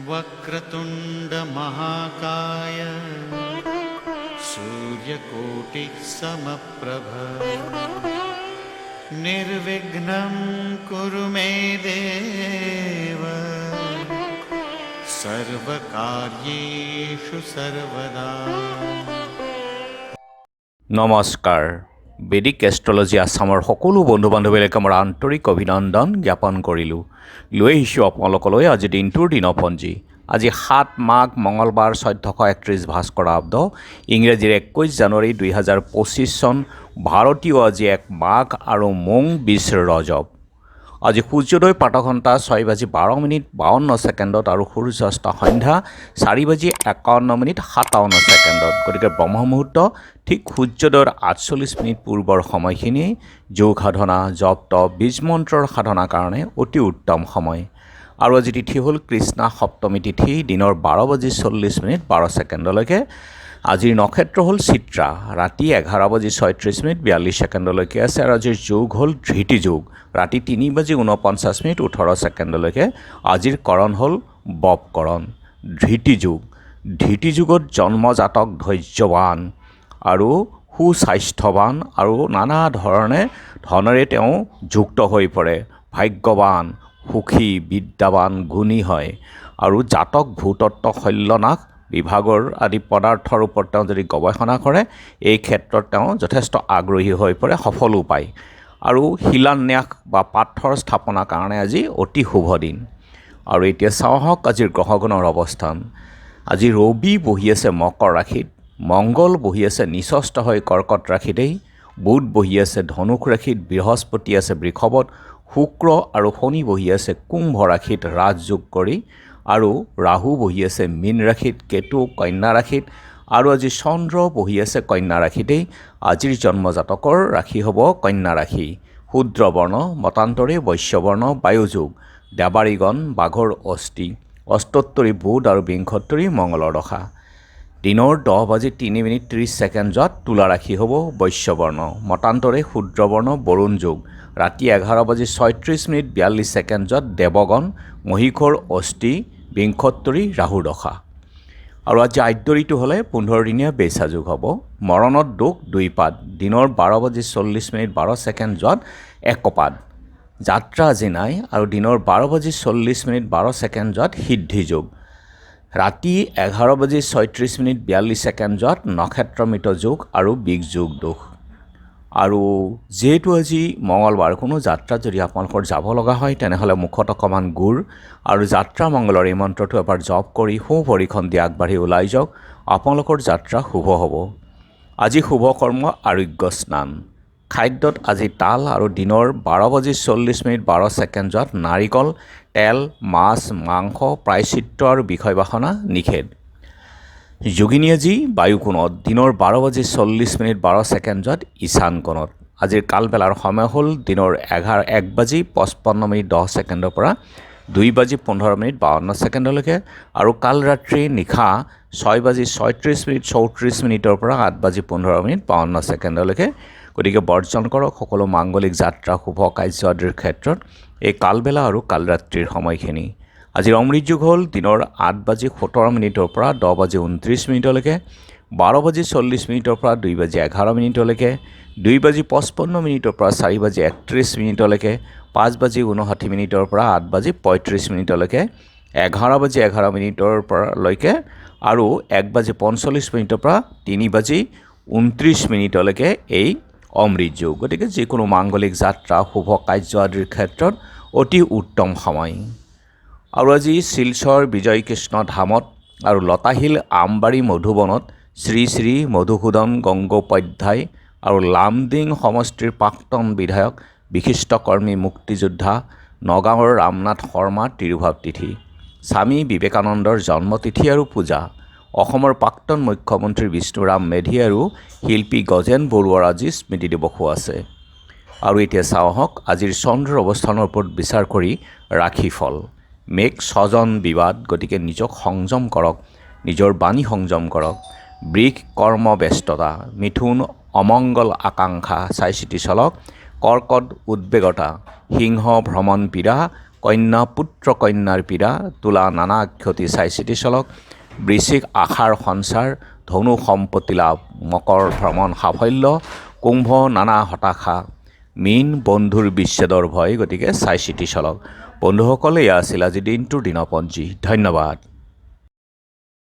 वक्रतुंड महाकाय सूर्यकोटि समप्रभ निर्विघ्नं कुरु मे देव सर्वकार्येषु सर्वदा। নমস্কাৰ। বেদিক এষ্ট্ৰলজি আছামৰ সকলো বন্ধু বান্ধৱীলৈকে মোৰ আন্তৰিক অভিনন্দন জ্ঞাপন কৰিলোঁ। লৈ আহিছোঁ আপোনালোকলৈ আজি দিনটোৰ দিনপঞ্জী। আজি 7 মাঘ মঙলবাৰ 1431 ভাস্কৰাব্দ, ইংৰাজীৰ 21 জানুৱাৰী 2025 চন, ভাৰতীয় আজি 1 মাঘ আৰু মোং 20 ৰজব। আজি সূৰ্যোদয় প্ৰাতঃঘণ্টা 6:12:52 আৰু সূৰ্যাস্ত সন্ধ্যা 4:51:57। গতিকে ব্ৰহ্মমুহূৰ্ত ঠিক সূৰ্যোদয়ৰ 48 পূৰ্বৰ সময়খিনি যোগ সাধনা, জপ তপ, বীজ মন্ত্ৰৰ সাধনাৰ কাৰণে অতি উত্তম সময়। আৰু আজি তিথি হ'ল কৃষ্ণা সপ্তমী তিথি, দিনৰ 12:40:12 আজিৰ নক্ষত্ৰ হ'ল চিত্ৰা, ৰাতি 11:36:42 আছে। আৰু আজিৰ যোগ হ'ল ধৃতি যোগ, ৰাতি 3:49:18 আজিৰ কৰণ হ'ল বপকৰণ। ধৃতি যোগ, ধৃতি যুগত জন্মজাতক ধৈৰ্যৱান আৰু সুস্বাস্থ্যৱান আৰু নানা ধৰণেৰে তেওঁ যুক্ত হৈ পৰে। ভাগ্যৱান, সুখী, বিদ্যাৱান, গুণী হয়। আৰু জাতক ভূতত্ত্ব শল্যনাশ বিভাগৰ আদি পদাৰ্থৰ ওপৰত তেওঁ যদি গৱেষণা কৰে, এই ক্ষেত্ৰত তেওঁ যথেষ্ট আগ্ৰহী হৈ পৰে, সফলো পায়। আৰু শিলান্যাস বা পাথৰ স্থাপনাৰ কাৰণে আজি অতি শুভ দিন। আৰু এতিয়া চাওঁ আহক আজিৰ গ্ৰহগণৰ অৱস্থান। আজি ৰবি বহি আছে মকৰ ৰাশিত, মংগল বহি আছে নিচস্থ হৈ কৰ্কট ৰাশিতেই, বুধ বহি আছে ধনুক ৰাশিত, বৃহস্পতি আছে বৃষভত, শুক্ৰ আৰু শনি বহি আছে কুম্ভ ৰাশিত ৰাজযোগ কৰি, আৰু ৰাহু বহি আছে মীন ৰাশিত, কেতু কন্যা ৰাশিত, আৰু আজি চন্দ্ৰ বহি আছে কন্যা ৰাশিতেই। আজিৰ জন্মজাতকৰ ৰাশি হ'ব কন্যা ৰাশি। শূদ্ৰবৰ্ণ, মতান্তৰে বৈশ্যবৰ্ণ, বায়ুযোগ, দেৱাৰীগণ, বাঘৰ অস্থি, অষ্টোত্তৰী বুধ আৰু বিংশোত্তৰী মংগলৰ দশা। দিনৰ 10:03:30 তুলা ৰাশি হ'ব বৈশ্যবৰ্ণ, মতান্তৰে শূদ্ৰবৰ্ণ, বৰুণ যোগ, ৰাতি 11:36:42 দেৱগণ, মহীশূৰ অস্থি, বিংশোত্তৰী ৰাহু দশা। আৰু আজি আদ্য ঋতু হ'লে 15 দিনীয়া বেচা যোগ হ'ব। মৰণত দোষ 2 পাদ, দিনৰ 12:40:12 একপাদ। যাত্ৰা আজি নাই। আৰু দিনৰ 12:40:12 সিদ্ধি যোগ, ৰাতি 11:36:42 নক্ষত্ৰ মৃত যোগ আৰু বিগ যোগ দোষ। আৰু যিহেতু আজি মঙলবাৰ, কোনো যাত্ৰাত যদি আপোনালোকৰ যাব লগা হয় তেনেহ'লে মুখত অকণমান গুড় আৰু যাত্ৰা মংগলৰ এই মন্ত্ৰটো এবাৰ জপ কৰি সোঁ ভৰিখন দি আগবাঢ়ি ওলাই যাওক, আপোনালোকৰ যাত্ৰা শুভ হ'ব। আজি শুভ কৰ্ম আৰোগ্য স্নান। খাদ্যত আজি তাল আৰু দিনৰ 12:40:12 নাৰিকল, তেল, মাছ, মাংস, প্ৰায়চিত্ৰ আৰু বিষয় বাসনা নিষেধ। যোগিনী আজি বায়ুকোণত, দিনৰ 12:40:12 ঈশান কোণত। আজিৰ কালবেলাৰ সময় হ'ল দিনৰ 1:55:10 পৰা 2:15:52 আৰু কাল ৰাত্ৰি নিশা 6:36:34 পৰা 8:15:52। গতিকে বৰ্জন কৰক সকলো মাংগলিক যাত্ৰা, শুভ কাৰ্য আদিৰ ক্ষেত্ৰত এই কালবেলা আৰু কালৰাত্ৰিৰ সময়খিনি। আজিৰ অমৃত যোগ হ'ল দিনৰ 8:17 পৰা 10:29, 12:40 পৰা 2:11, 2:55 পৰা 4:31, 5:59 পৰা 8:35 11:11 পৰালৈকে আৰু 1:45 পৰা 3:29 এই অমৃত যোগ। গতিকে যিকোনো মাংগলিক যাত্ৰা, শুভ কাৰ্য আদিৰ ক্ষেত্ৰত অতি উত্তম সময়। আৰু আজি শিলচৰ বিজয়কৃষ্ণ ধামত আৰু লতাশিল আমবাৰী মধুবনত শ্ৰী শ্ৰী মধুসূদন গংগোপাধ্যায় আৰু লামডিং সমষ্টিৰ প্ৰাক্তন বিধায়ক, বিশিষ্ট কৰ্মী, মুক্তিযোদ্ধা নগাঁৱৰ ৰামনাথ শৰ্মাৰ তিৰুভাৱ তিথি। স্বামী বিবেকানন্দৰ জন্মতিথি আৰু পূজা। অসমৰ প্ৰাক্তন মুখ্যমন্ত্ৰী বিষ্ণুৰাম মেধি আৰু শিল্পী গজেন বৰুৱাৰ আজি স্মৃতি দিৱসো আছে। আৰু এতিয়া চাওঁ আহক আজিৰ চন্দ্ৰৰ অৱস্থানৰ ওপৰত বিচাৰ কৰি ৰাশিফল। মেঘ স্বজন বিবাদ, গতিকে নিজক সংযম কৰক, নিজৰ বাণী সংযম কৰক। বৃষ কৰ্মব্যস্ততা, মিথুন অমংগল আকাংক্ষা চাই চিতি চলক। কৰ্কট উদ্বেগতা, সিংহ ভ্ৰমণ পীড়া, কন্যা পুত্ৰ কন্যাৰ পীড়া, তুলা নানা ক্ষতি চাই চিতি চলক। বৃশ্চিক আশাৰ সঞ্চাৰ, ধনু সম্পত্তি লাভ, মকৰ ভ্ৰমণ সাফল্য, কুম্ভ নানা হতাশা, মীন বন্ধুৰ বিচ্ছেদৰ ভয়, গতিকে চাই চিতি চলক। বন্ধুসকল, এয়া আছিল আজি দিনটোৰ দিনপঞ্জী। ধন্যবাদ।